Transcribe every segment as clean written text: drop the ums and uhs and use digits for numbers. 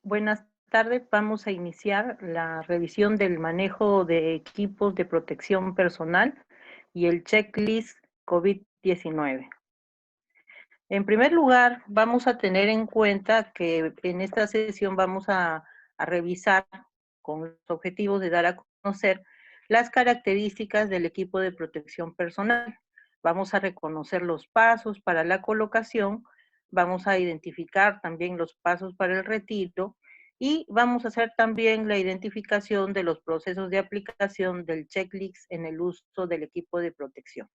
Buenas tardes, vamos a iniciar la revisión del manejo de equipos de protección personal y el checklist COVID-19. En primer lugar, vamos a tener en cuenta que en esta sesión vamos a revisar con los objetivos de dar a conocer las características del equipo de protección personal. Vamos a reconocer los pasos para la colocación, vamos a identificar también los pasos para el retiro y vamos a hacer también la identificación de los procesos de aplicación del checklist en el uso del equipo de protección.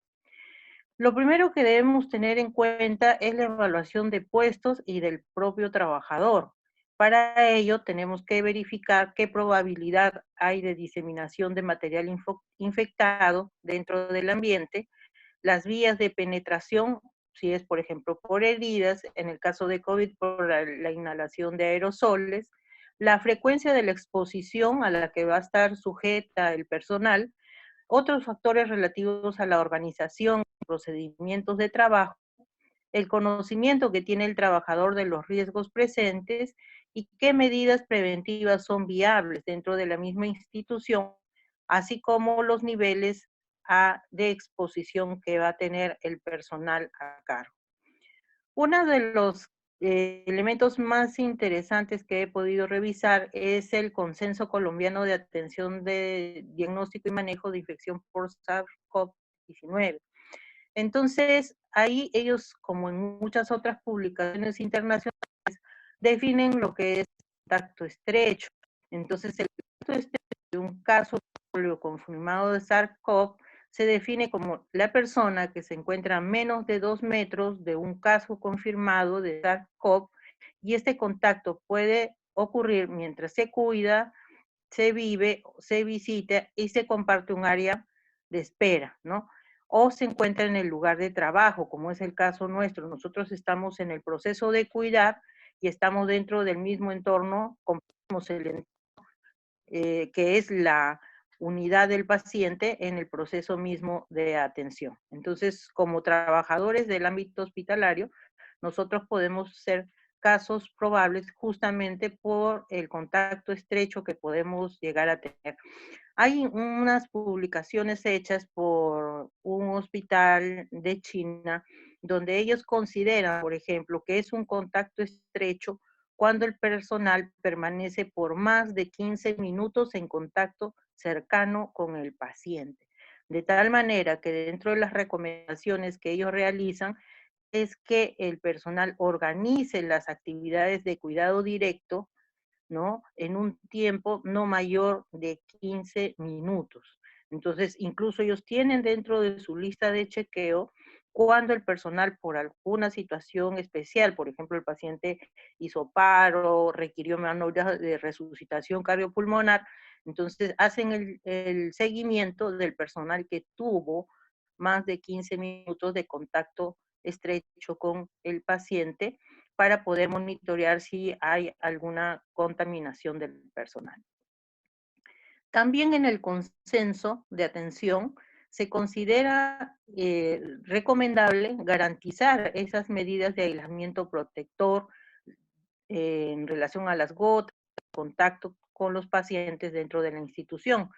Lo primero que debemos tener en cuenta es la evaluación de puestos y del propio trabajador. Para ello tenemos que verificar qué probabilidad hay de diseminación de material infectado dentro del ambiente, las vías de penetración, si es por ejemplo por heridas, en el caso de COVID por la inhalación de aerosoles, la frecuencia de la exposición a la que va a estar sujeta el personal, otros factores relativos a la organización, procedimientos de trabajo, el conocimiento que tiene el trabajador de los riesgos presentes y qué medidas preventivas son viables dentro de la misma institución, así como los niveles de exposición que va a tener el personal a cargo. Uno de los elementos más interesantes que he podido revisar es el Consenso Colombiano de Atención de Diagnóstico y Manejo de Infección por SARS-CoV-19. Entonces, ahí ellos, como en muchas otras publicaciones internacionales, definen lo que es contacto estrecho. Entonces, el contacto estrecho de un caso confirmado de SARS-CoV se define como la persona que se encuentra a menos de 2 metros de un caso confirmado de SARS-CoV, y este contacto puede ocurrir mientras se cuida, se vive, se visita y se comparte un área de espera, ¿no? O se encuentra en el lugar de trabajo, como es el caso nuestro. Nosotros estamos en el proceso de cuidar y estamos dentro del mismo entorno, compartimos que es la unidad del paciente en el proceso mismo de atención. Entonces, como trabajadores del ámbito hospitalario, nosotros podemos ser casos probables justamente por el contacto estrecho que podemos llegar a tener. Hay unas publicaciones hechas por un hospital de China donde ellos consideran, por ejemplo, que es un contacto estrecho cuando el personal permanece por más de 15 minutos en contacto cercano con el paciente. De tal manera que dentro de las recomendaciones que ellos realizan es que el personal organice las actividades de cuidado directo, ¿no? En un tiempo no mayor de 15 minutos. Entonces, incluso ellos tienen dentro de su lista de chequeo cuando el personal por alguna situación especial, por ejemplo, el paciente hizo paro, requirió maniobras de resucitación cardiopulmonar, entonces hacen el seguimiento del personal que tuvo más de 15 minutos de contacto estrecho con el paciente para poder monitorear si hay alguna contaminación del personal. También en el consenso de atención se considera recomendable garantizar esas medidas de aislamiento protector en relación a las gotas, contacto con los pacientes dentro de la institución.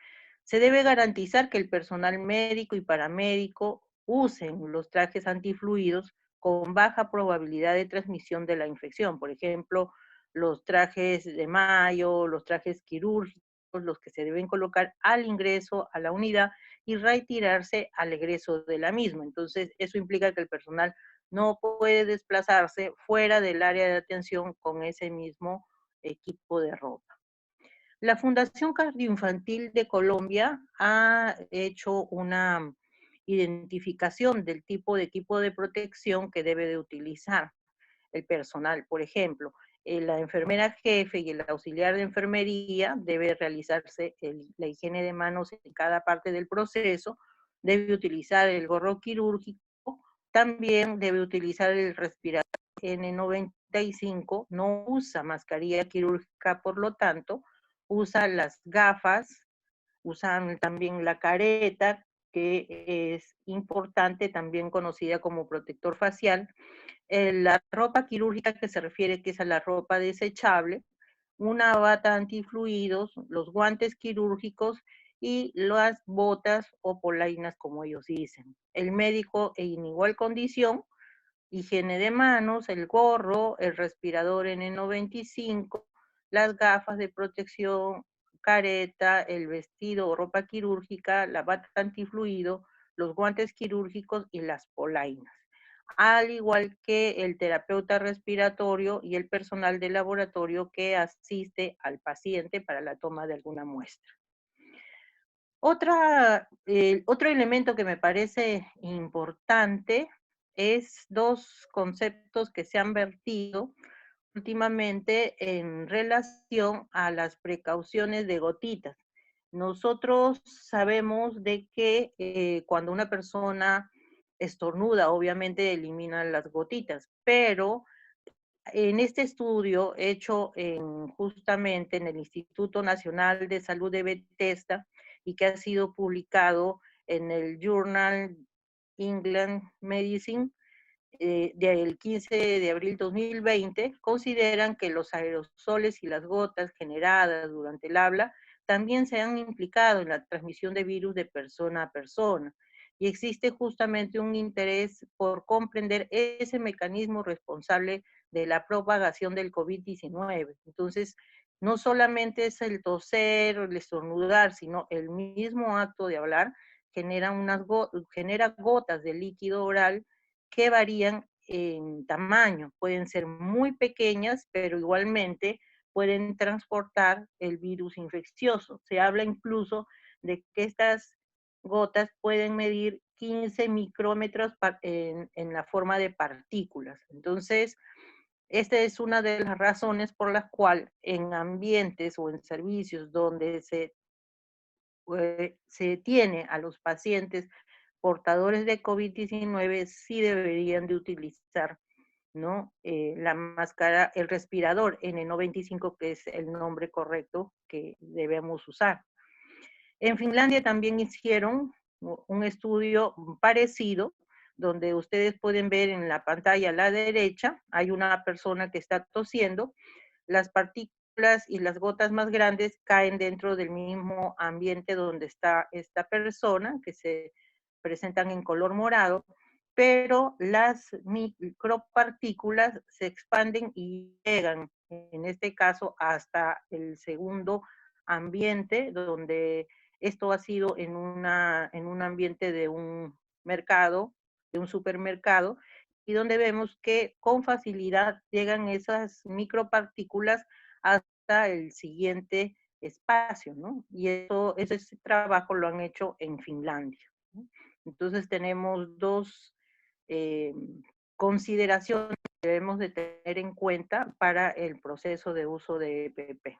Se debe garantizar que el personal médico y paramédico usen los trajes antifluidos con baja probabilidad de transmisión de la infección. Por ejemplo, los trajes de mayo, los trajes quirúrgicos, los que se deben colocar al ingreso a la unidad y retirarse al egreso de la misma. Entonces, eso implica que el personal no puede desplazarse fuera del área de atención con ese mismo equipo de ropa. La Fundación Cardioinfantil de Colombia ha hecho una identificación del tipo de equipo de protección que debe de utilizar el personal. Por ejemplo, la enfermera jefe y el auxiliar de enfermería debe realizarse la higiene de manos en cada parte del proceso, debe utilizar el gorro quirúrgico, también debe utilizar el respirador N95, no usa mascarilla quirúrgica, por lo tanto, usa las gafas, usan también la careta, que es importante, también conocida como protector facial, la ropa quirúrgica que se refiere que es a la ropa desechable, una bata antifluidos, los guantes quirúrgicos y las botas o polainas, como ellos dicen. El médico en igual condición, higiene de manos, el gorro, el respirador N95, las gafas de protección, careta, el vestido o ropa quirúrgica, la bata antifluido, los guantes quirúrgicos y las polainas, al igual que el terapeuta respiratorio y el personal de laboratorio que asiste al paciente para la toma de alguna muestra. Otro elemento que me parece importante es dos conceptos que se han vertido últimamente en relación a las precauciones de gotitas. Nosotros sabemos de que cuando una persona estornuda, obviamente elimina las gotitas, pero en este estudio hecho justamente en el Instituto Nacional de Salud de Bethesda y que ha sido publicado en el Journal England Medicine, del 15 de abril 2020, consideran que los aerosoles y las gotas generadas durante el habla también se han implicado en la transmisión de virus de persona a persona. Y existe justamente un interés por comprender ese mecanismo responsable de la propagación del COVID-19. Entonces, no solamente es el toser o el estornudar, sino el mismo acto de hablar genera gotas de líquido oral que varían en tamaño. Pueden ser muy pequeñas, pero igualmente pueden transportar el virus infeccioso. Se habla incluso de que estas gotas pueden medir 15 micrómetros en la forma de partículas. Entonces, esta es una de las razones por las cuales en ambientes o en servicios donde se tiene a los pacientes portadores de COVID-19 sí deberían de utilizar, ¿no? La máscara, el respirador N95, que es el nombre correcto que debemos usar. En Finlandia también hicieron un estudio parecido, donde ustedes pueden ver en la pantalla a la derecha, hay una persona que está tosiendo, las partículas y las gotas más grandes caen dentro del mismo ambiente donde está esta persona, que se presentan en color morado, pero las micropartículas se expanden y llegan, en este caso, hasta el segundo ambiente, donde esto ha sido en un ambiente de un mercado, de un supermercado, y donde vemos que con facilidad llegan esas micropartículas hasta el siguiente espacio, ¿no? Y ese trabajo lo han hecho en Finlandia, ¿no? Entonces tenemos dos eh, consideraciones que debemos de tener en cuenta para el proceso de uso de EPP.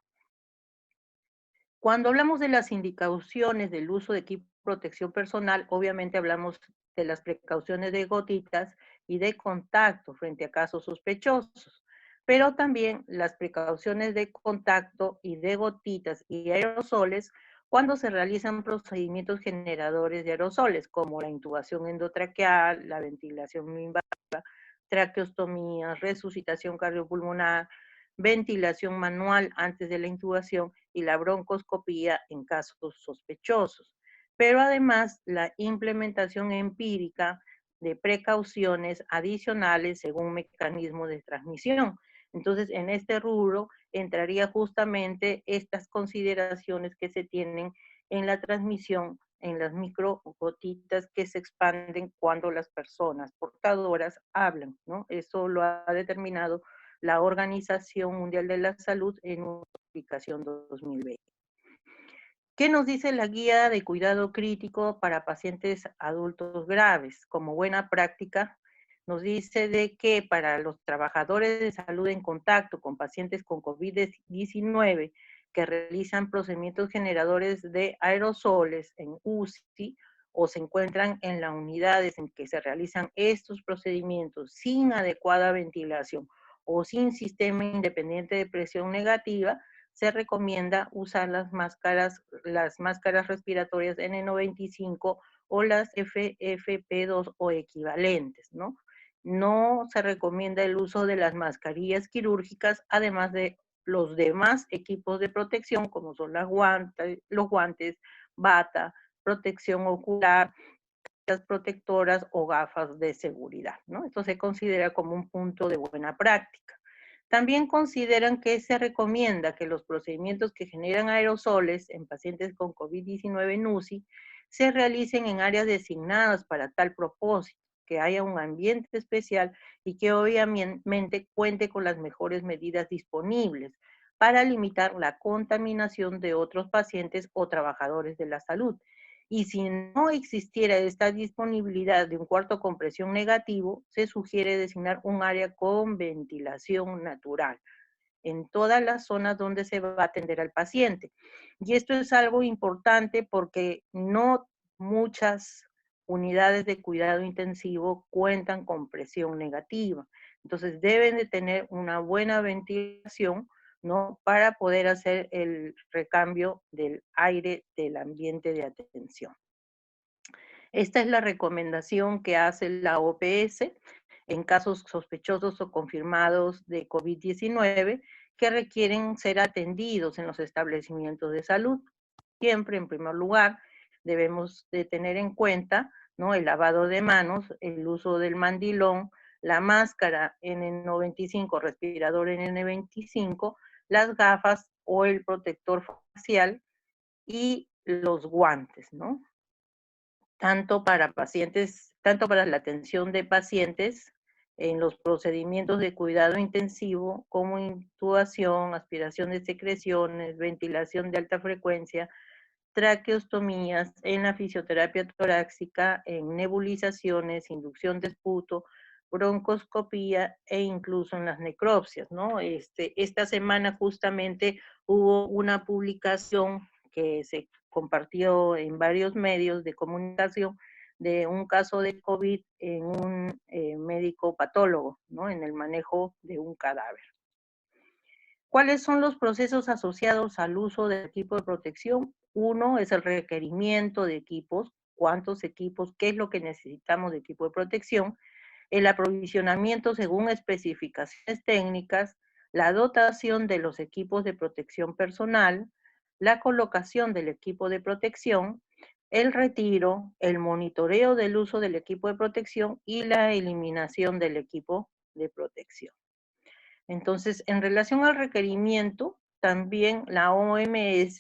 Cuando hablamos de las indicaciones del uso de equipo de protección personal, obviamente hablamos de las precauciones de gotitas y de contacto frente a casos sospechosos, pero también las precauciones de contacto y de gotitas y aerosoles cuando se realizan procedimientos generadores de aerosoles, como la intubación endotraqueal, la ventilación no invasiva, traqueostomía, resucitación cardiopulmonar, ventilación manual antes de la intubación y la broncoscopía en casos sospechosos. Pero además la implementación empírica de precauciones adicionales según mecanismo de transmisión. Entonces, en este rubro entraría justamente estas consideraciones que se tienen en la transmisión, en las microgotitas que se expanden cuando las personas portadoras hablan, ¿no? Eso lo ha determinado la Organización Mundial de la Salud en una publicación 2020. ¿Qué nos dice la guía de cuidado crítico para pacientes adultos graves? Como buena práctica, nos dice de que para los trabajadores de salud en contacto con pacientes con COVID-19 que realizan procedimientos generadores de aerosoles en UCI o se encuentran en las unidades en que se realizan estos procedimientos sin adecuada ventilación o sin sistema independiente de presión negativa, se recomienda usar las máscaras respiratorias N95 o las FFP2 o equivalentes, ¿no? No se recomienda el uso de las mascarillas quirúrgicas, además de los demás equipos de protección, como son los guantes, bata, protección ocular, protectoras o gafas de seguridad, ¿no? Esto se considera como un punto de buena práctica. También consideran que se recomienda que los procedimientos que generan aerosoles en pacientes con COVID-19 en UCI se realicen en áreas designadas para tal propósito, que haya un ambiente especial y que obviamente cuente con las mejores medidas disponibles para limitar la contaminación de otros pacientes o trabajadores de la salud. Y si no existiera esta disponibilidad de un cuarto con presión negativo, se sugiere designar un área con ventilación natural en todas las zonas donde se va a atender al paciente. Y esto es algo importante porque no muchas unidades de cuidado intensivo cuentan con presión negativa. Entonces deben de tener una buena ventilación, ¿no? Para poder hacer el recambio del aire del ambiente de atención. Esta es la recomendación que hace la OPS en casos sospechosos o confirmados de COVID-19 que requieren ser atendidos en los establecimientos de salud. Siempre, en primer lugar, debemos de tener en cuenta, ¿no?, el lavado de manos, el uso del mandilón, la máscara N95, respirador N95, las gafas o el protector facial y los guantes, ¿no? Tanto para la atención de pacientes en los procedimientos de cuidado intensivo como intubación, aspiración de secreciones, ventilación de alta frecuencia, traqueostomías, en la fisioterapia torácica, en nebulizaciones, inducción de esputo, broncoscopía e incluso en las necropsias, ¿no? Esta semana justamente hubo una publicación que se compartió en varios medios de comunicación de un caso de COVID en un médico patólogo, ¿no?, en el manejo de un cadáver. ¿Cuáles son los procesos asociados al uso del equipo de protección? Uno es el requerimiento de equipos, cuántos equipos, qué es lo que necesitamos de equipo de protección, el aprovisionamiento según especificaciones técnicas, la dotación de los equipos de protección personal, la colocación del equipo de protección, el retiro, el monitoreo del uso del equipo de protección y la eliminación del equipo de protección. Entonces, en relación al requerimiento, también la OMS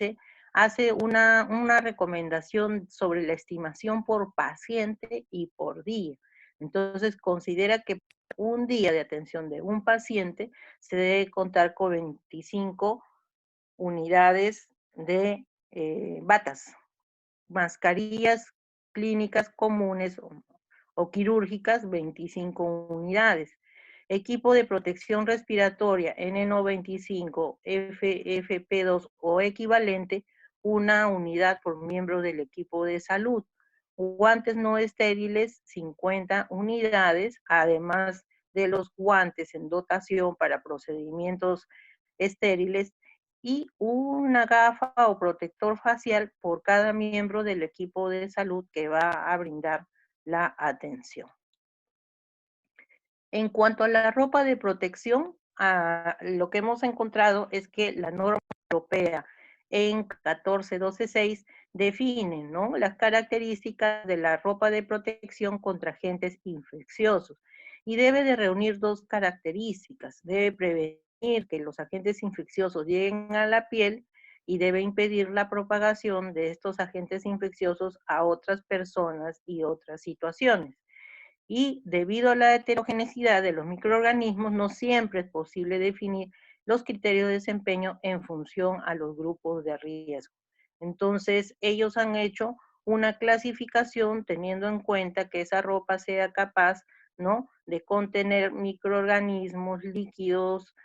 hace una recomendación sobre la estimación por paciente y por día. Entonces, considera que un día de atención de un paciente se debe contar con 25 unidades de batas, mascarillas clínicas comunes o quirúrgicas, 25 unidades. Equipo de protección respiratoria N95, FFP2 o equivalente, una unidad por miembro del equipo de salud. Guantes no estériles, 50 unidades, además de los guantes en dotación para procedimientos estériles, y una gafa o protector facial por cada miembro del equipo de salud que va a brindar la atención. En cuanto a la ropa de protección, lo que hemos encontrado es que la norma europea en 14.12.6 define, ¿no?, las características de la ropa de protección contra agentes infecciosos y debe de reunir dos características. Debe prevenir que los agentes infecciosos lleguen a la piel y debe impedir la propagación de estos agentes infecciosos a otras personas y otras situaciones. Y debido a la heterogeneidad de los microorganismos, no siempre es posible definir los criterios de desempeño en función a los grupos de riesgo. Entonces, ellos han hecho una clasificación teniendo en cuenta que esa ropa sea capaz, ¿no?, de contener microorganismos, líquidos,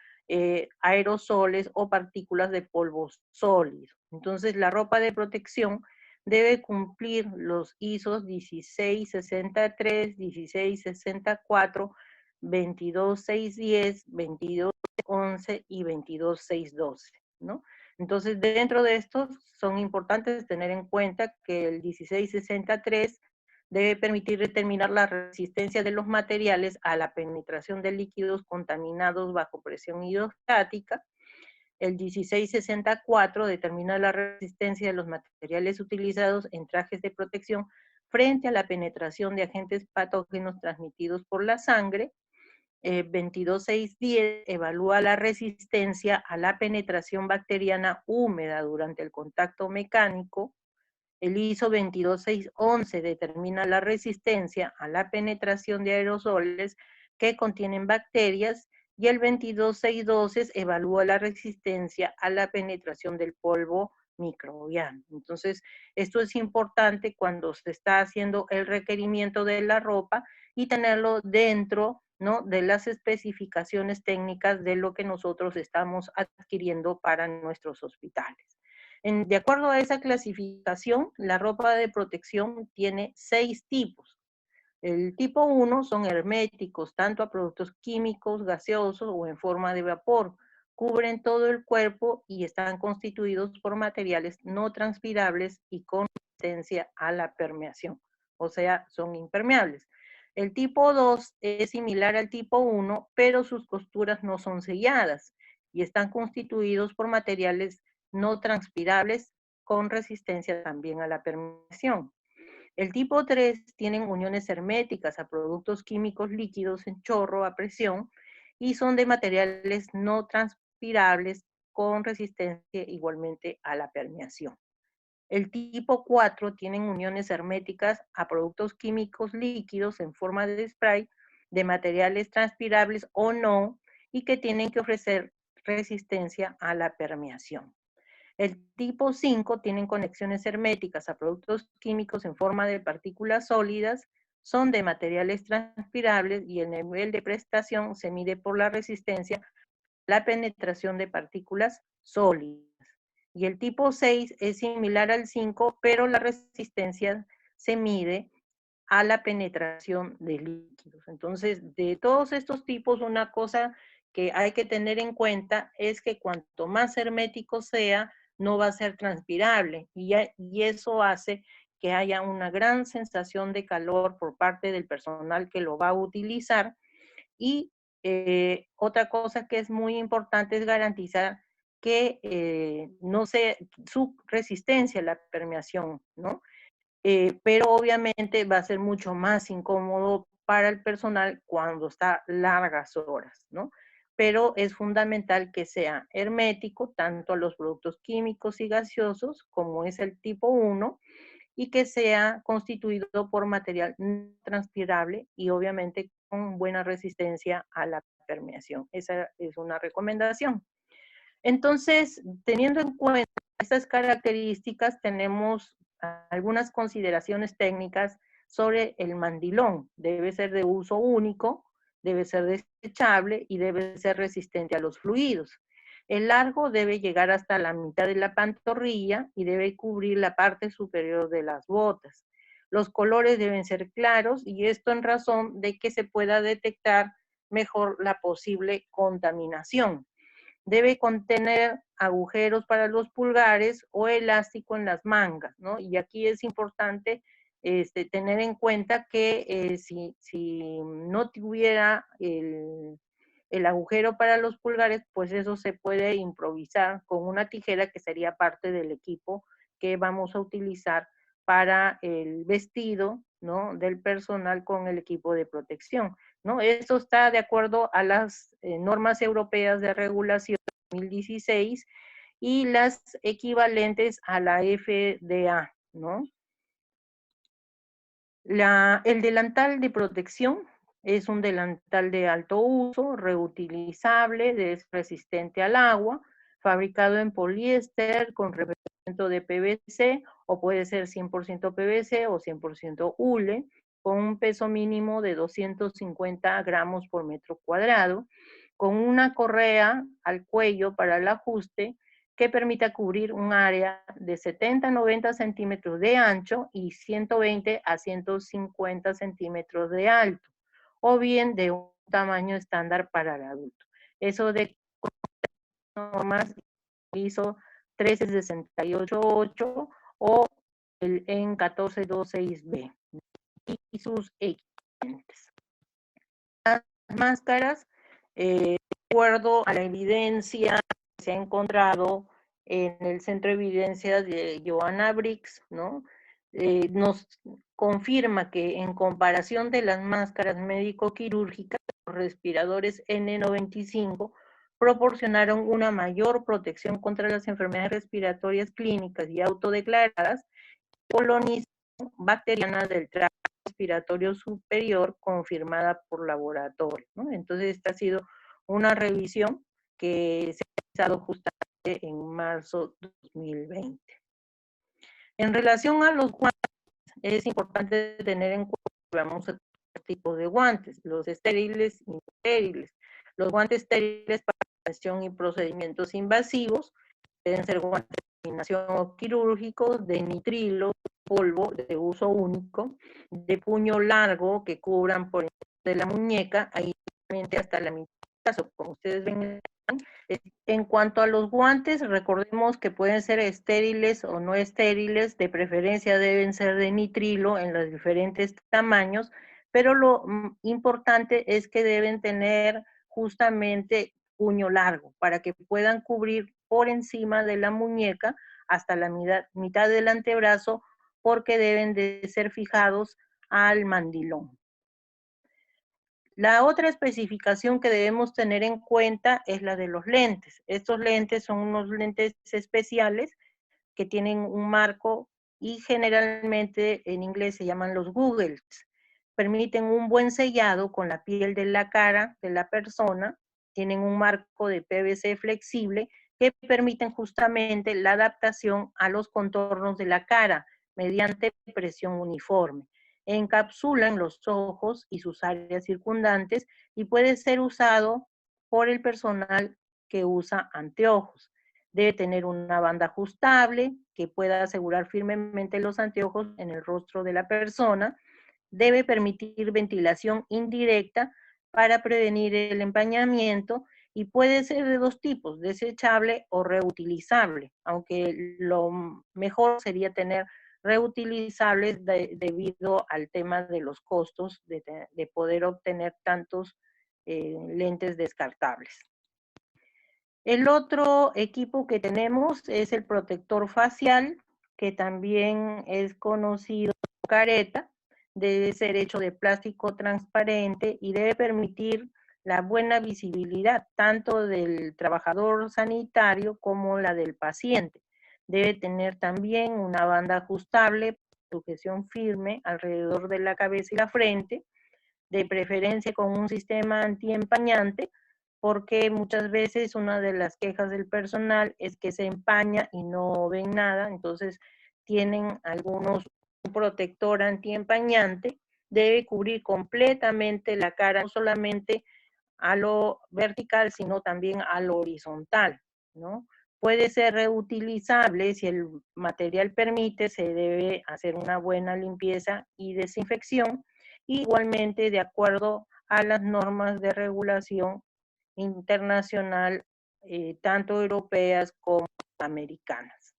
aerosoles o partículas de polvo sólido. Entonces, la ropa de protección debe cumplir los ISOs 1663, 1664, 22610, 2211 y 22612, ¿no? Entonces, dentro de estos son importantes tener en cuenta que el 1663 debe permitir determinar la resistencia de los materiales a la penetración de líquidos contaminados bajo presión hidrostática. El 1664 determina la resistencia de los materiales utilizados en trajes de protección frente a la penetración de agentes patógenos transmitidos por la sangre. 22610 evalúa la resistencia a la penetración bacteriana húmeda durante el contacto mecánico. El ISO 22611 determina la resistencia a la penetración de aerosoles que contienen bacterias, y el 22612 evalúa la resistencia a la penetración del polvo microbiano. Entonces, esto es importante cuando se está haciendo el requerimiento de la ropa y tenerlo dentro, ¿no?, de las especificaciones técnicas de lo que nosotros estamos adquiriendo para nuestros hospitales. De acuerdo a esa clasificación, la ropa de protección tiene 6 tipos. El tipo 1 son herméticos, tanto a productos químicos, gaseosos o en forma de vapor. Cubren todo el cuerpo y están constituidos por materiales no transpirables y con resistencia a la permeación, o sea, son impermeables. El tipo 2 es similar al tipo 1, pero sus costuras no son selladas y están constituidos por materiales no transpirables con resistencia también a la permeación. El tipo 3 tienen uniones herméticas a productos químicos líquidos en chorro a presión y son de materiales no transpirables con resistencia igualmente a la permeación. El tipo 4 tienen uniones herméticas a productos químicos líquidos en forma de spray de materiales transpirables o no, y que tienen que ofrecer resistencia a la permeación. El tipo 5 tienen conexiones herméticas a productos químicos en forma de partículas sólidas, son de materiales transpirables y el nivel de prestación se mide por la resistencia a la penetración de partículas sólidas. Y el tipo 6 es similar al 5, pero la resistencia se mide a la penetración de líquidos. Entonces, de todos estos tipos, una cosa que hay que tener en cuenta es que cuanto más hermético sea, no va a ser transpirable, y eso hace que haya una gran sensación de calor por parte del personal que lo va a utilizar. Y otra cosa que es muy importante es garantizar que no sea su resistencia a la permeación, ¿no? Pero obviamente va a ser mucho más incómodo para el personal cuando está largas horas, ¿no? Pero es fundamental que sea hermético tanto a los productos químicos y gaseosos, como es el tipo 1, y que sea constituido por material no transpirable y obviamente con buena resistencia a la permeación. Esa es una recomendación. Entonces, teniendo en cuenta estas características, tenemos algunas consideraciones técnicas sobre el mandilón. Debe ser de uso único, debe ser desechable y debe ser resistente a los fluidos. El largo debe llegar hasta la mitad de la pantorrilla y debe cubrir la parte superior de las botas. Los colores deben ser claros, y esto en razón de que se pueda detectar mejor la posible contaminación. Debe contener agujeros para los pulgares o elástico en las mangas, ¿no? Y aquí es importante tener en cuenta que si no tuviera el agujero para los pulgares, pues eso se puede improvisar con una tijera, que sería parte del equipo que vamos a utilizar para el vestido, ¿no?, del personal con el equipo de protección, ¿no? Esto está de acuerdo a las normas europeas de regulación 2016 y las equivalentes a la FDA, ¿no? El delantal de protección es un delantal de alto uso, reutilizable, es resistente al agua, fabricado en poliéster con revestimiento de PVC, o puede ser 100% PVC o 100% hule, con un peso mínimo de 250 gramos por metro cuadrado, con una correa al cuello para el ajuste, que permita cubrir un área de 70 a 90 centímetros de ancho y 120 a 150 centímetros de alto, o bien de un tamaño estándar para el adulto. Eso de normas ISO 13688 o el EN 14226B y sus equivalentes. Las máscaras, de acuerdo a la evidencia se ha encontrado en el Centro de Evidencias de Johanna Briggs, ¿no? Nos confirma que en comparación de las máscaras médico-quirúrgicas, los respiradores N95 proporcionaron una mayor protección contra las enfermedades respiratorias clínicas y autodeclaradas, colonización bacteriana del tracto respiratorio superior confirmada por laboratorio, ¿no? Entonces, esta ha sido una revisión que se ha realizado justamente en marzo de 2020. En relación a los guantes, es importante tener en cuenta que vamos a tener tipos de guantes, los estériles y estériles. Los guantes estériles para prevención y procedimientos invasivos pueden ser guantes de eliminación o quirúrgicos, de nitrilo, polvo de uso único, de puño largo que cubran por encima de la muñeca, ahí hasta la mitad del brazo, como ustedes ven. En cuanto a los guantes, recordemos que pueden ser estériles o no estériles, de preferencia deben ser de nitrilo en los diferentes tamaños, pero lo importante es que deben tener justamente puño largo para que puedan cubrir por encima de la muñeca hasta la mitad del antebrazo, porque deben de ser fijados al mandilón. La otra especificación que debemos tener en cuenta es la de los lentes. Estos lentes son unos lentes especiales que tienen un marco y generalmente en inglés se llaman los goggles. Permiten un buen sellado con la piel de la cara de la persona, tienen un marco de PVC flexible que permiten justamente la adaptación a los contornos de la cara mediante presión uniforme. Encapsulan los ojos y sus áreas circundantes y puede ser usado por el personal que usa anteojos. Debe tener una banda ajustable que pueda asegurar firmemente los anteojos en el rostro de la persona. Debe permitir ventilación indirecta para prevenir el empañamiento y puede ser de dos tipos, desechable o reutilizable, aunque lo mejor sería tener reutilizables debido al tema de los costos de poder obtener tantos lentes descartables. El otro equipo que tenemos es el protector facial, que también es conocido como careta. Debe ser hecho de plástico transparente y debe permitir la buena visibilidad tanto del trabajador sanitario como la del paciente. Debe tener también una banda ajustable, sujeción firme alrededor de la cabeza y la frente, de preferencia con un sistema antiempañante, porque muchas veces una de las quejas del personal es que se empaña y no ven nada, entonces tienen algunos un protector antiempañante, debe cubrir completamente la cara, no solamente a lo vertical, sino también a lo horizontal, ¿no? Puede ser reutilizable si el material permite, se debe hacer una buena limpieza y desinfección, igualmente de acuerdo a las normas de regulación internacional, tanto europeas como americanas.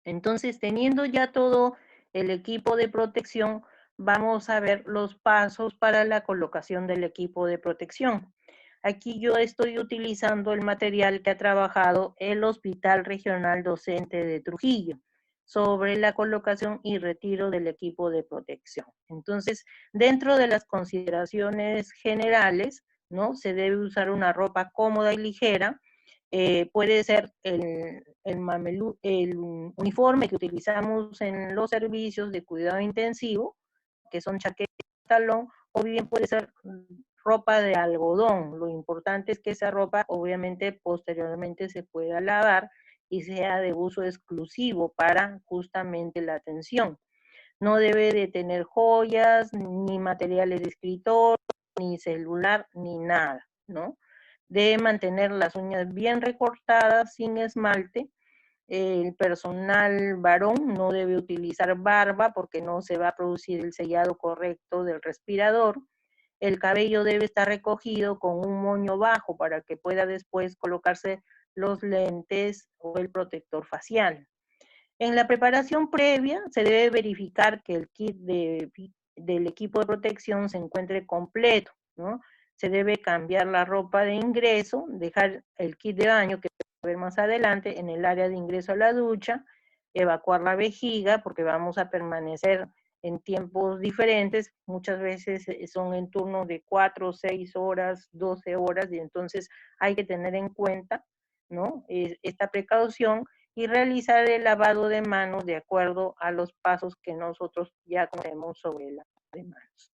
Entonces, teniendo ya todo el equipo de protección, vamos a ver los pasos para la colocación del equipo de protección. Aquí yo estoy utilizando el material que ha trabajado el Hospital Regional Docente de Trujillo sobre la colocación y retiro del equipo de protección. Entonces, dentro de las consideraciones generales, ¿no? Se debe usar una ropa cómoda y ligera. Puede ser el uniforme que utilizamos en los servicios de cuidado intensivo, que son chaqueta y pantalón, o bien puede ser ropa de algodón. Lo importante es que esa ropa obviamente posteriormente se pueda lavar y sea de uso exclusivo para justamente la atención. No debe de tener joyas, ni materiales de escritorio, ni celular, ni nada, ¿no? Debe mantener las uñas bien recortadas, sin esmalte. El personal varón no debe utilizar barba porque no se va a producir el sellado correcto del respirador. El cabello debe estar recogido con un moño bajo para que pueda después colocarse los lentes o el protector facial. En la preparación previa se debe verificar que el kit del equipo de protección se encuentre completo, ¿no? Se debe cambiar la ropa de ingreso, dejar el kit de baño que ver más adelante, en el área de ingreso a la ducha, evacuar la vejiga, porque vamos a permanecer en tiempos diferentes, muchas veces son en turnos de 4, 6 horas, 12 horas, y entonces hay que tener en cuenta, ¿no?, esta precaución y realizar el lavado de manos de acuerdo a los pasos que nosotros ya conocemos sobre el lavado de manos.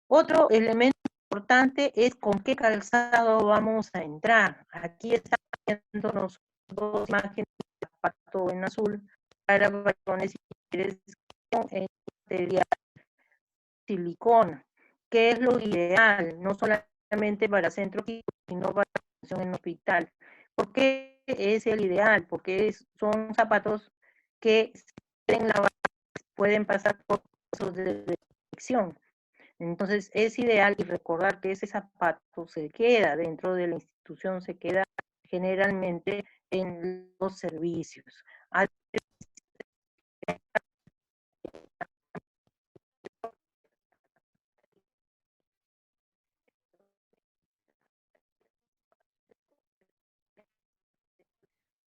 Otro elemento importante es con qué calzado vamos a entrar. Aquí estamos viendo nosotros dos imágenes de zapato en azul para varones y mujeres en material silicona, que es lo ideal, no solamente para centro quirúrgico, sino para atención en hospital. ¿Por qué es el ideal? Porque son zapatos que pueden lavar, pueden pasar por procesos de desinfección. Entonces es ideal y recordar que ese zapato se queda dentro de la institución, se queda generalmente en los servicios.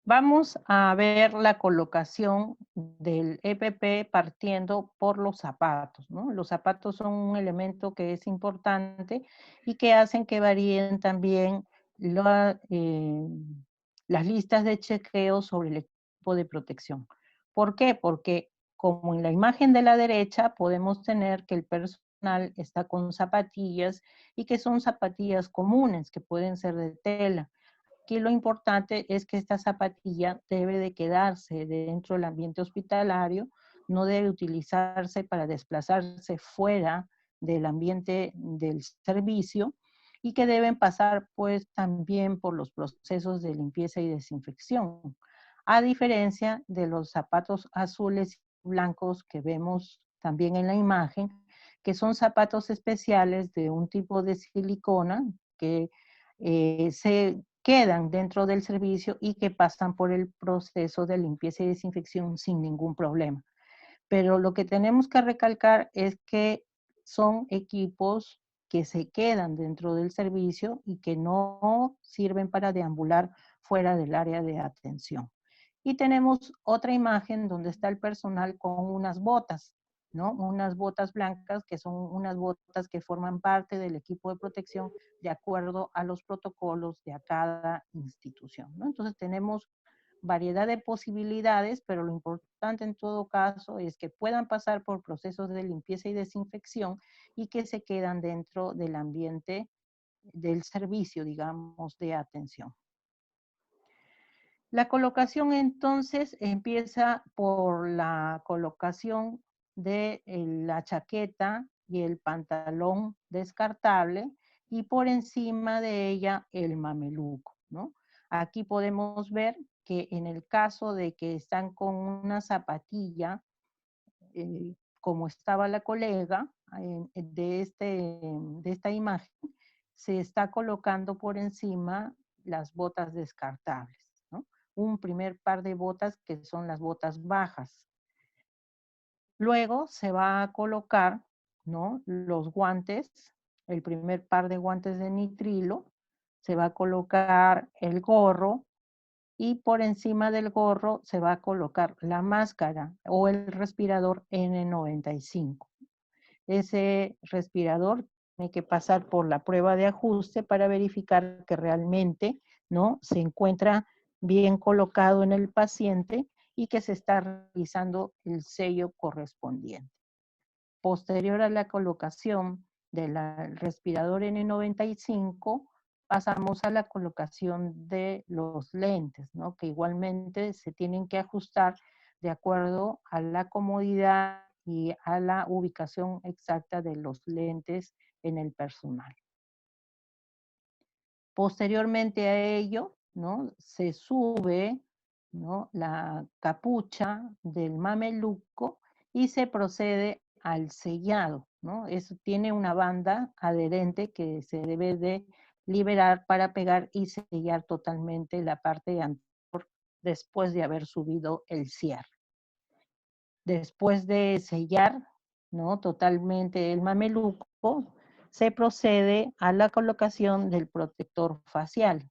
Vamos a ver la colocación del EPP partiendo por los zapatos, ¿no? Los zapatos son un elemento que es importante y que hacen que varíen también las listas de chequeo sobre el equipo de protección. ¿Por qué? Porque como en la imagen de la derecha podemos tener que el personal está con zapatillas y que son zapatillas comunes, que pueden ser de tela. Aquí lo importante es que esta zapatilla debe de quedarse dentro del ambiente hospitalario, no debe utilizarse para desplazarse fuera del ambiente del servicio y que deben pasar pues también por los procesos de limpieza y desinfección. A diferencia de los zapatos azules y blancos que vemos también en la imagen, que son zapatos especiales de un tipo de silicona que se quedan dentro del servicio y que pasan por el proceso de limpieza y desinfección sin ningún problema. Pero lo que tenemos que recalcar es que son equipos que se quedan dentro del servicio y que no sirven para deambular fuera del área de atención. Y tenemos otra imagen donde está el personal con unas botas, ¿no? Unas botas blancas que son unas botas que forman parte del equipo de protección de acuerdo a los protocolos de cada institución, ¿no? Entonces tenemos variedad de posibilidades, pero lo importante en todo caso es que puedan pasar por procesos de limpieza y desinfección y que se quedan dentro del ambiente del servicio, digamos, de atención. La colocación entonces empieza por la colocación de la chaqueta y el pantalón descartable y por encima de ella el mameluco, ¿no? Aquí podemos ver que en el caso de que están con una zapatilla, como estaba la colega de esta imagen, se está colocando por encima las botas descartables, ¿no? Un primer par de botas que son las botas bajas. Luego se va a colocar, ¿no?, los guantes, el primer par de guantes de nitrilo, se va a colocar el gorro y por encima del gorro se va a colocar la máscara o el respirador N95. Ese respirador tiene que pasar por la prueba de ajuste para verificar que realmente, ¿no?, se encuentra bien colocado en el paciente y que se está realizando el sello correspondiente. Posterior a la colocación del respirador N95, pasamos a la colocación de los lentes, ¿no?, que igualmente se tienen que ajustar de acuerdo a la comodidad y a la ubicación exacta de los lentes en el personal. Posteriormente a ello, ¿no?, se sube, ¿no?, la capucha del mameluco y se procede al sellado, ¿no? Eso tiene una banda adherente que se debe de liberar para pegar y sellar totalmente la parte anterior después de haber subido el cierre. Después de sellar, ¿no?, totalmente el mameluco, se procede a la colocación del protector facial.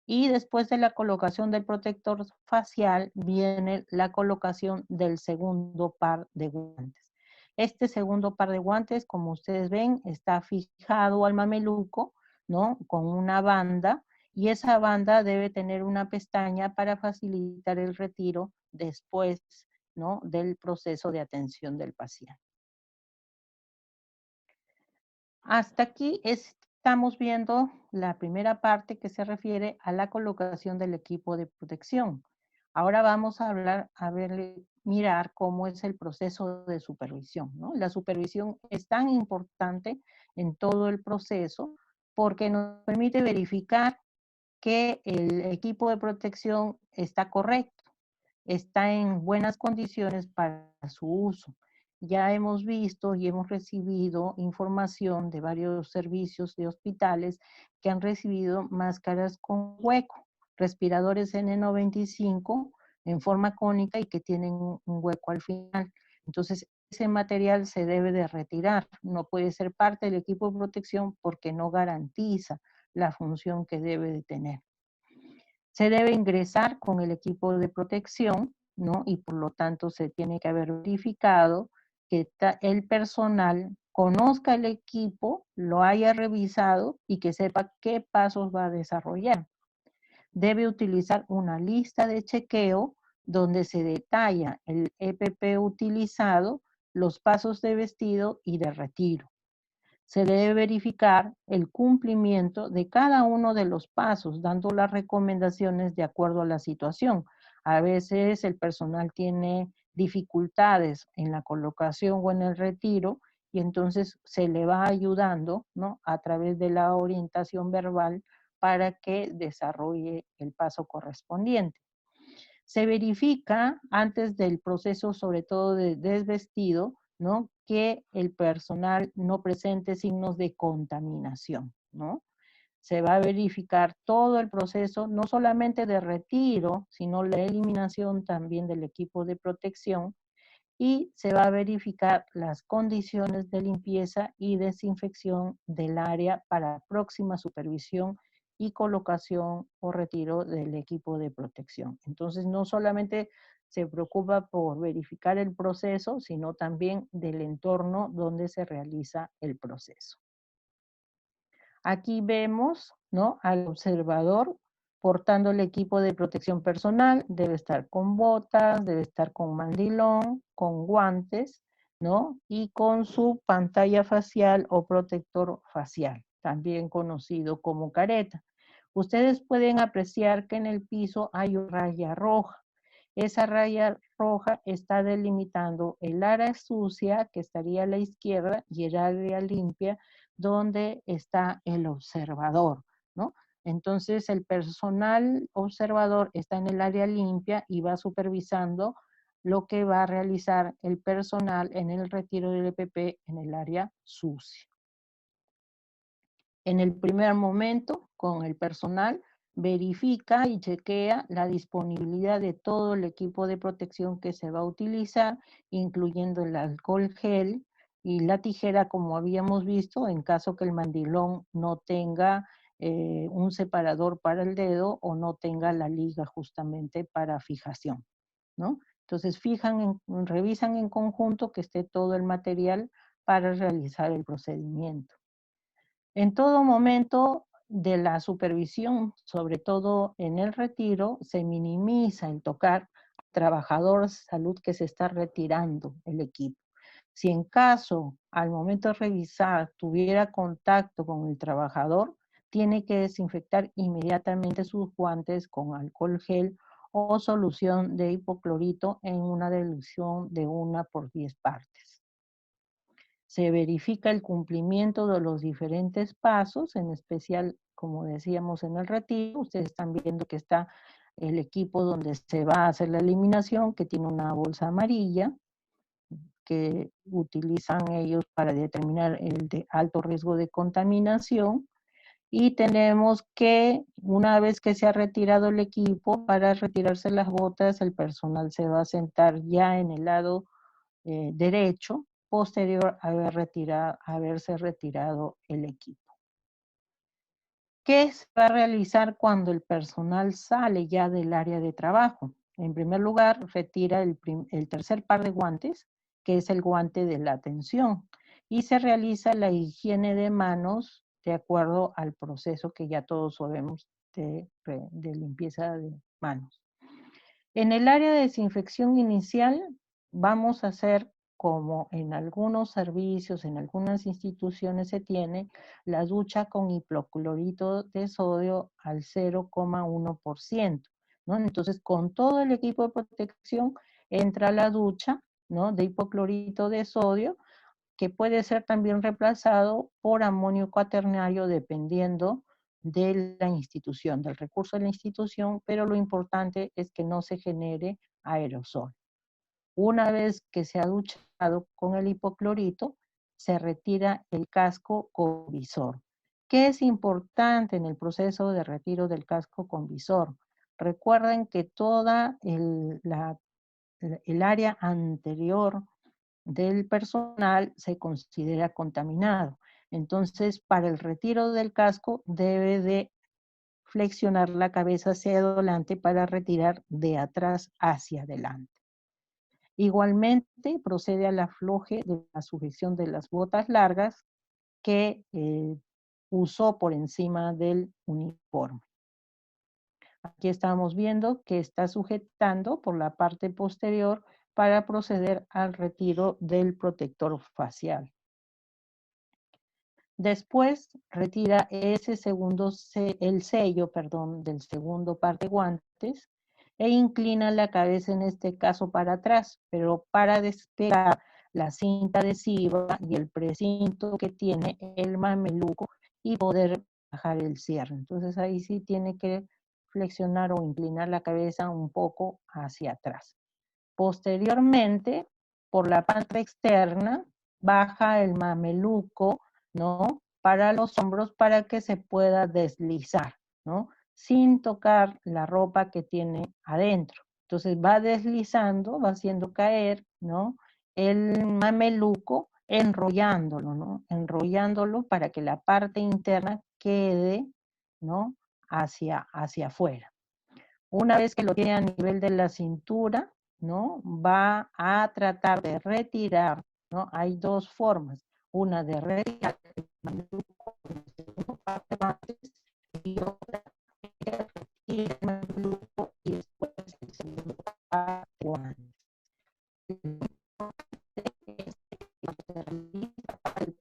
Y después de la colocación del protector facial viene la colocación del segundo par de guantes. Este segundo par de guantes, como ustedes ven, está fijado al mameluco, ¿no? Con una banda, y esa banda debe tener una pestaña para facilitar el retiro después, ¿no? Del proceso de atención del paciente. Hasta aquí estamos viendo la primera parte que se refiere a la colocación del equipo de protección. Ahora vamos a hablar, mirar cómo es el proceso de supervisión, ¿no? La supervisión es tan importante en todo el proceso porque nos permite verificar que el equipo de protección está correcto, está en buenas condiciones para su uso. Ya hemos visto y hemos recibido información de varios servicios de hospitales que han recibido máscaras con hueco, respiradores N95 en forma cónica y que tienen un hueco al final. Entonces, ese material se debe de retirar, no puede ser parte del equipo de protección porque no garantiza la función que debe de tener. Se debe ingresar con el equipo de protección, ¿no? Y por lo tanto se tiene que haber verificado que el personal conozca el equipo, lo haya revisado y que sepa qué pasos va a desarrollar. Debe utilizar una lista de chequeo donde se detalla el EPP utilizado, los pasos de vestido y de retiro. Se debe verificar el cumplimiento de cada uno de los pasos, dando las recomendaciones de acuerdo a la situación. A veces el personal tiene dificultades en la colocación o en el retiro y entonces se le va ayudando, ¿no? A través de la orientación verbal para que desarrolle el paso correspondiente. Se verifica antes del proceso, sobre todo de desvestido, ¿no? Que el personal no presente signos de contaminación, ¿no? Se va a verificar todo el proceso, no solamente de retiro, sino la eliminación también del equipo de protección, y se va a verificar las condiciones de limpieza y desinfección del área para próxima supervisión y colocación o retiro del equipo de protección. Entonces, no solamente se preocupa por verificar el proceso, sino también del entorno donde se realiza el proceso. Aquí vemos, ¿no? Al observador portando el equipo de protección personal, debe estar con botas, debe estar con mandilón, con guantes, ¿no? Y con su pantalla facial o protector facial, también conocido como careta. Ustedes pueden apreciar que en el piso hay una raya roja. Esa raya roja está delimitando el área sucia, que estaría a la izquierda, y el área limpia, donde está el observador, ¿no? Entonces el personal observador está en el área limpia y va supervisando lo que va a realizar el personal en el retiro del EPP en el área sucia. En el primer momento, con el personal, verifica y chequea la disponibilidad de todo el equipo de protección que se va a utilizar, incluyendo el alcohol gel y la tijera, como habíamos visto, en caso que el mandilón no tenga un separador para el dedo o no tenga la liga justamente para fijación, ¿no? Entonces revisan en conjunto que esté todo el material para realizar el procedimiento. En todo momento de la supervisión, sobre todo en el retiro, se minimiza el tocar al trabajador de salud que se está retirando el equipo. Si en caso, al momento de revisar, tuviera contacto con el trabajador, tiene que desinfectar inmediatamente sus guantes con alcohol gel o solución de hipoclorito en una dilución de 1 por 10 partes. Se verifica el cumplimiento de los diferentes pasos, en especial, como decíamos, en el retiro. Ustedes están viendo que está el equipo donde se va a hacer la eliminación, que tiene una bolsa amarilla, que utilizan ellos para determinar el de alto riesgo de contaminación. Y tenemos que, una vez que se ha retirado el equipo, para retirarse las botas, el personal se va a sentar ya en el lado derecho, posterior a haberse retirado el equipo. ¿Qué se va a realizar cuando el personal sale ya del área de trabajo? En primer lugar, retira el tercer par de guantes, que es el guante de la atención, y se realiza la higiene de manos de acuerdo al proceso que ya todos sabemos de limpieza de manos. En el área de desinfección inicial vamos a hacer como en algunos servicios, en algunas instituciones se tiene la ducha con hipoclorito de sodio al 0,1%, ¿no? Entonces, con todo el equipo de protección entra la ducha, ¿no?, de hipoclorito de sodio, que puede ser también reemplazado por amonio cuaternario dependiendo de la institución, del recurso de la institución, pero lo importante es que no se genere aerosol. Una vez que se ha duchado con el hipoclorito, se retira el casco con visor. ¿Qué es importante en el proceso de retiro del casco con visor? Recuerden que toda el área anterior del personal se considera contaminado. Entonces, para el retiro del casco debe de flexionar la cabeza hacia adelante para retirar de atrás hacia adelante. Igualmente, procede al afloje de la sujeción de las botas largas que usó por encima del uniforme. Aquí estamos viendo que está sujetando por la parte posterior para proceder al retiro del protector facial. Después retira ese el sello, del segundo par de guantes e inclina la cabeza en este caso para atrás, pero para despegar la cinta adhesiva y el precinto que tiene el mameluco y poder bajar el cierre. Entonces ahí sí tiene que flexionar o inclinar la cabeza un poco hacia atrás. Posteriormente, por la parte externa, baja el mameluco, ¿no?, para los hombros para que se pueda deslizar, ¿no?, sin tocar la ropa que tiene adentro. Entonces va deslizando, va haciendo caer, ¿no?, el mameluco, enrollándolo, ¿no?, enrollándolo para que la parte interna quede, ¿no?, hacia afuera. Una vez que lo tiene a nivel de la cintura, ¿no?, va a tratar de retirar, ¿no? Hay dos formas, una de retirar el mameluco con el segundo par de guantes y otra que retire el mameluco y después el segundo par de guantes. Lo importante es que se realiza para el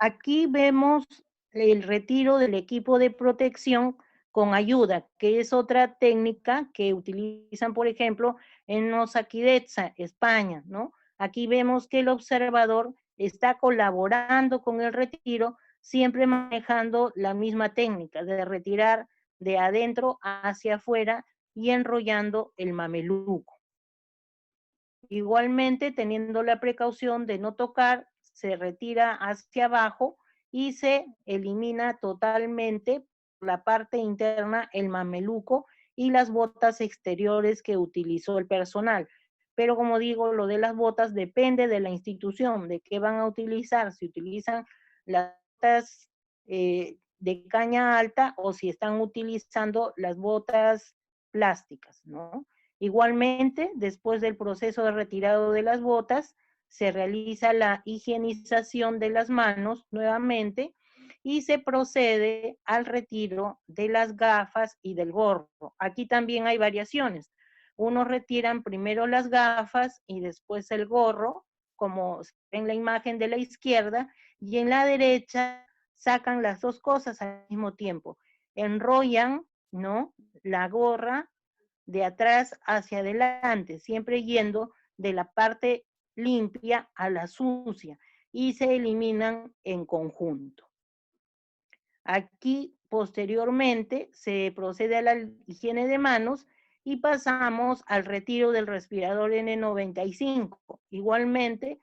Aquí vemos el retiro del equipo de protección con ayuda, que es otra técnica que utilizan, por ejemplo, en Osakidecha, España, ¿no? Aquí vemos que el observador está colaborando con el retiro, siempre manejando la misma técnica de retirar de adentro hacia afuera y enrollando el mameluco. Igualmente, teniendo la precaución de no tocar, se retira hacia abajo y se elimina totalmente la parte interna, el mameluco y las botas exteriores que utilizó el personal. Pero como digo, lo de las botas depende de la institución, de qué van a utilizar, si utilizan las botas de caña alta o si están utilizando las botas plásticas, ¿no? Igualmente, después del proceso de retirado de las botas, se realiza la higienización de las manos nuevamente y se procede al retiro de las gafas y del gorro. Aquí también hay variaciones. Unos retiran primero las gafas y después el gorro, como en la imagen de la izquierda, y en la derecha sacan las dos cosas al mismo tiempo. Enrollan, ¿no?, la gorra de atrás hacia adelante, siempre yendo de la parte limpia a la sucia y se eliminan en conjunto. Aquí, posteriormente, se procede a la higiene de manos y pasamos al retiro del respirador N95. Igualmente,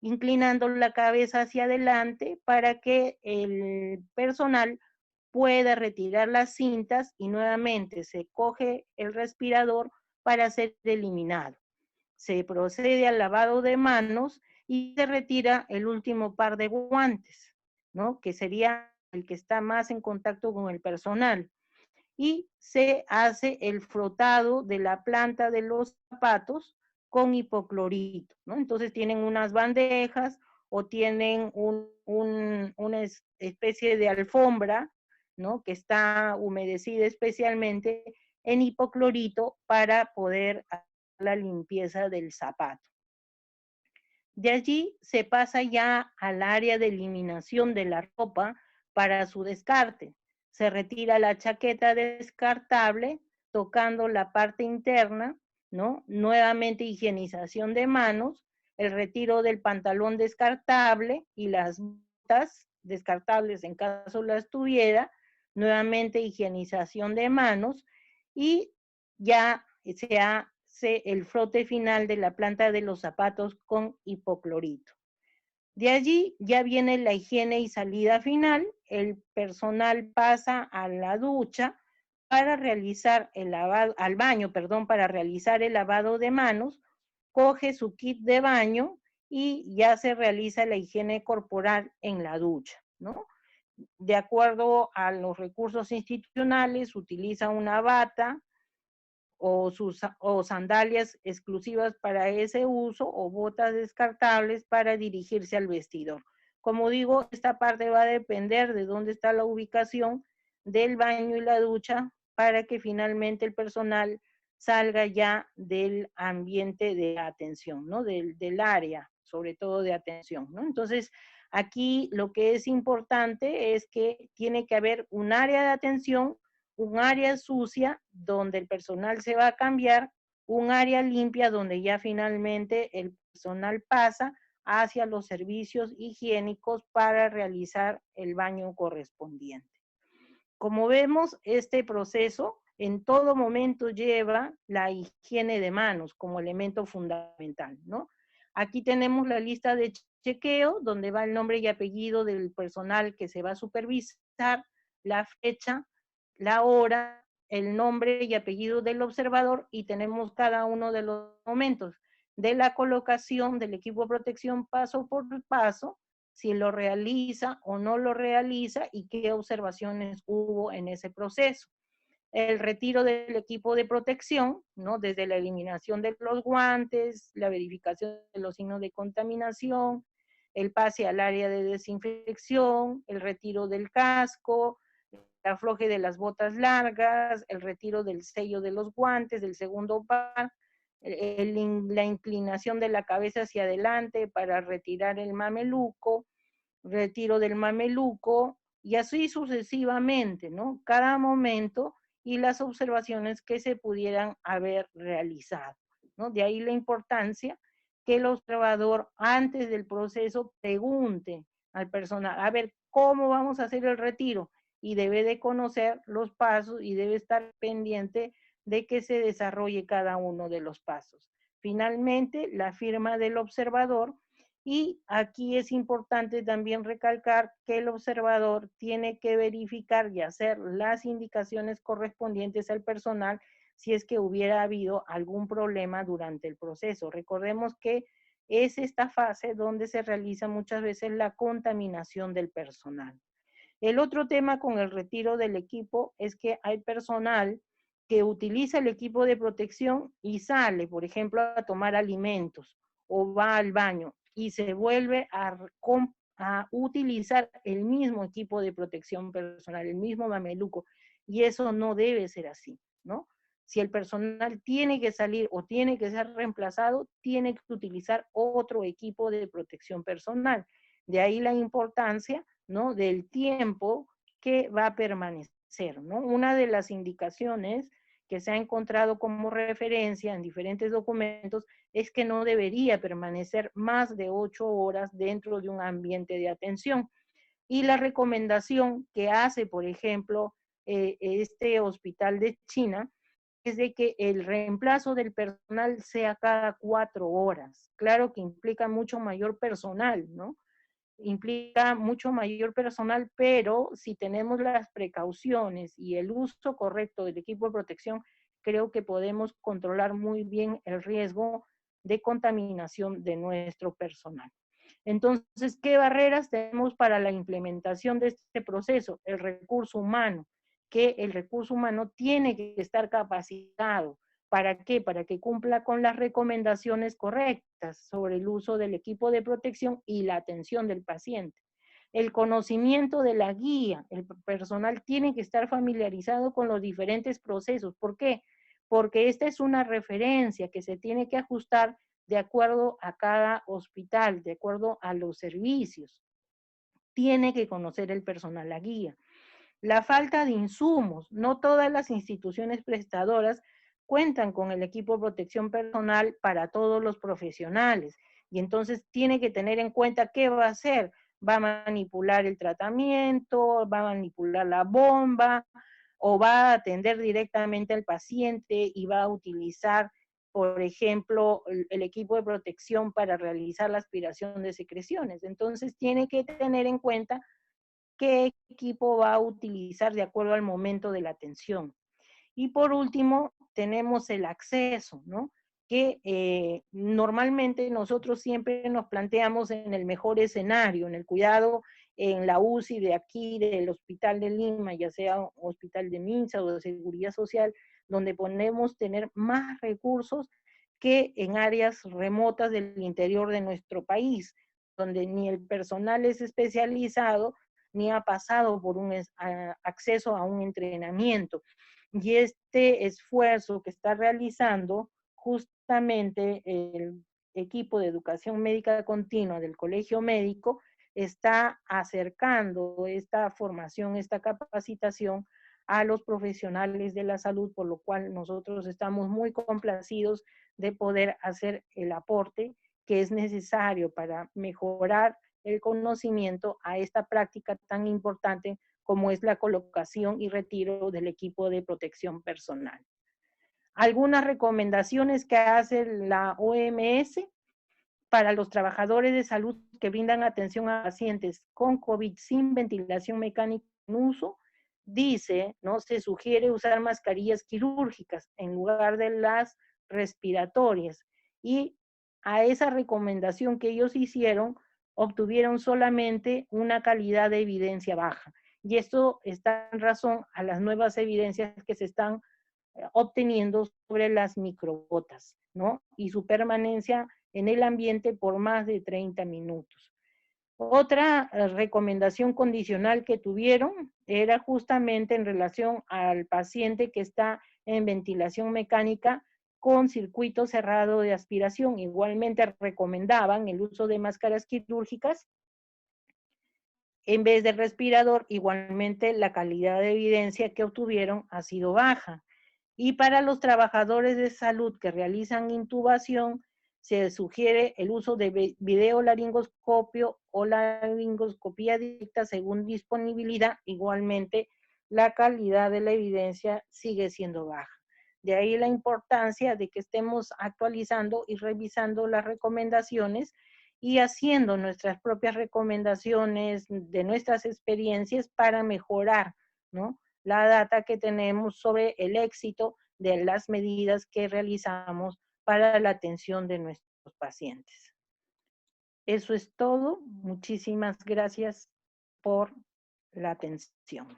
inclinando la cabeza hacia adelante para que el personal pueda retirar las cintas y nuevamente se coge el respirador para ser eliminado. Se procede al lavado de manos y se retira el último par de guantes, ¿no? Que sería el que está más en contacto con el personal. Y se hace el frotado de la planta de los zapatos con hipoclorito, ¿no? Entonces tienen unas bandejas o tienen una especie de alfombra, ¿no? Que está humedecida especialmente en hipoclorito para poder hacer la limpieza del zapato. De allí se pasa ya al área de eliminación de la ropa para su descarte. Se retira la chaqueta descartable, tocando la parte interna, ¿no? Nuevamente higienización de manos, el retiro del pantalón descartable y las botas descartables en caso las tuviera, nuevamente higienización de manos y ya se hace el frote final de la planta de los zapatos con hipoclorito. De allí ya viene la higiene y salida final. El personal pasa a la ducha para realizar el lavado, al baño, perdón, para realizar el lavado de manos, coge su kit de baño y ya se realiza la higiene corporal en la ducha, ¿no? De acuerdo a los recursos institucionales, utiliza una bata, o sandalias exclusivas para ese uso o botas descartables para dirigirse al vestidor. Como digo, esta parte va a depender de dónde está la ubicación del baño y la ducha para que finalmente el personal salga ya del ambiente de atención, ¿no? Del área, sobre todo de atención, ¿no? Entonces, aquí lo que es importante es que tiene que haber un área de atención, un área sucia donde el personal se va a cambiar, un área limpia donde ya finalmente el personal pasa hacia los servicios higiénicos para realizar el baño correspondiente. Como vemos, este proceso en todo momento lleva la higiene de manos como elemento fundamental, ¿no? Aquí tenemos la lista de chequeo, donde va el nombre y apellido del personal que se va a supervisar, la fecha, la hora, el nombre y apellido del observador, y tenemos cada uno de los momentos de la colocación del equipo de protección paso por paso, si lo realiza o no lo realiza y qué observaciones hubo en ese proceso. El retiro del equipo de protección, ¿no? Desde la eliminación de los guantes, la verificación de los signos de contaminación, el pase al área de desinfección, el retiro del casco, el afloje de las botas largas, el retiro del sello de los guantes, del segundo par, la inclinación de la cabeza hacia adelante para retirar el mameluco, retiro del mameluco, y así sucesivamente, ¿no? Cada momento y las observaciones que se pudieran haber realizado, ¿no? De ahí la importancia que el observador antes del proceso pregunte al personal, a ver, ¿cómo vamos a hacer el retiro? Y debe de conocer los pasos y debe estar pendiente de que se desarrolle cada uno de los pasos. Finalmente, la firma del observador, y aquí es importante también recalcar que el observador tiene que verificar y hacer las indicaciones correspondientes al personal si es que hubiera habido algún problema durante el proceso. Recordemos que es esta fase donde se realiza muchas veces la contaminación del personal. El otro tema con el retiro del equipo es que hay personal que utiliza el equipo de protección y sale, por ejemplo, a tomar alimentos o va al baño y se vuelve a utilizar el mismo equipo de protección personal, el mismo mameluco, y eso no debe ser así, ¿no? Si el personal tiene que salir o tiene que ser reemplazado, tiene que utilizar otro equipo de protección personal. De ahí la importancia, ¿no? Del tiempo que va a permanecer, ¿no? Una de las indicaciones que se ha encontrado como referencia en diferentes documentos es que no debería permanecer más de 8 horas dentro de un ambiente de atención. Y la recomendación que hace, por ejemplo, este hospital de China, es de que el reemplazo del personal sea cada 4 horas. Claro que implica mucho mayor personal, ¿no? Implica mucho mayor personal, pero si tenemos las precauciones y el uso correcto del equipo de protección, creo que podemos controlar muy bien el riesgo de contaminación de nuestro personal. Entonces, ¿qué barreras tenemos para la implementación de este proceso? El recurso humano, que el recurso humano tiene que estar capacitado. ¿Para qué? Para que cumpla con las recomendaciones correctas sobre el uso del equipo de protección y la atención del paciente. El conocimiento de la guía, el personal tiene que estar familiarizado con los diferentes procesos. ¿Por qué? Porque esta es una referencia que se tiene que ajustar de acuerdo a cada hospital, de acuerdo a los servicios. Tiene que conocer el personal la guía. La falta de insumos. No todas las instituciones prestadoras cuentan con el equipo de protección personal para todos los profesionales. Y entonces tiene que tener en cuenta qué va a hacer. Va a manipular el tratamiento, va a manipular la bomba, o va a atender directamente al paciente y va a utilizar, por ejemplo, el equipo de protección para realizar la aspiración de secreciones. Entonces tiene que tener en cuenta qué equipo va a utilizar de acuerdo al momento de la atención. Y por último, tenemos el acceso, ¿no? Que normalmente nosotros siempre nos planteamos en el mejor escenario, en el cuidado, en la UCI de aquí, del Hospital de Lima, ya sea Hospital de Minsa o de Seguridad Social, donde podemos tener más recursos que en áreas remotas del interior de nuestro país, donde ni el personal es especializado, ni ha pasado por un acceso a un entrenamiento. Y este esfuerzo que está realizando justamente el equipo de educación médica continua del Colegio Médico está acercando esta formación, esta capacitación a los profesionales de la salud, por lo cual nosotros estamos muy complacidos de poder hacer el aporte que es necesario para mejorar el conocimiento a esta práctica tan importante como es la colocación y retiro del equipo de protección personal. Algunas recomendaciones que hace la OMS para los trabajadores de salud que brindan atención a pacientes con COVID sin ventilación mecánica en uso, dice, ¿no? Se sugiere usar mascarillas quirúrgicas en lugar de las respiratorias. Y a esa recomendación que ellos hicieron, obtuvieron solamente una calidad de evidencia baja. Y esto está en razón a las nuevas evidencias que se están obteniendo sobre las microgotas, ¿no? Y su permanencia en el ambiente por más de 30 minutos. Otra recomendación condicional que tuvieron era justamente en relación al paciente que está en ventilación mecánica con circuito cerrado de aspiración. Igualmente recomendaban el uso de máscaras quirúrgicas en vez de respirador. Igualmente la calidad de evidencia que obtuvieron ha sido baja. Y para los trabajadores de salud que realizan intubación, se sugiere el uso de videolaringoscopio o laringoscopía directa según disponibilidad. Igualmente, la calidad de la evidencia sigue siendo baja. De ahí la importancia de que estemos actualizando y revisando las recomendaciones y haciendo nuestras propias recomendaciones de nuestras experiencias para mejorar, ¿no?, la data que tenemos sobre el éxito de las medidas que realizamos para la atención de nuestros pacientes. Eso es todo. Muchísimas gracias por la atención.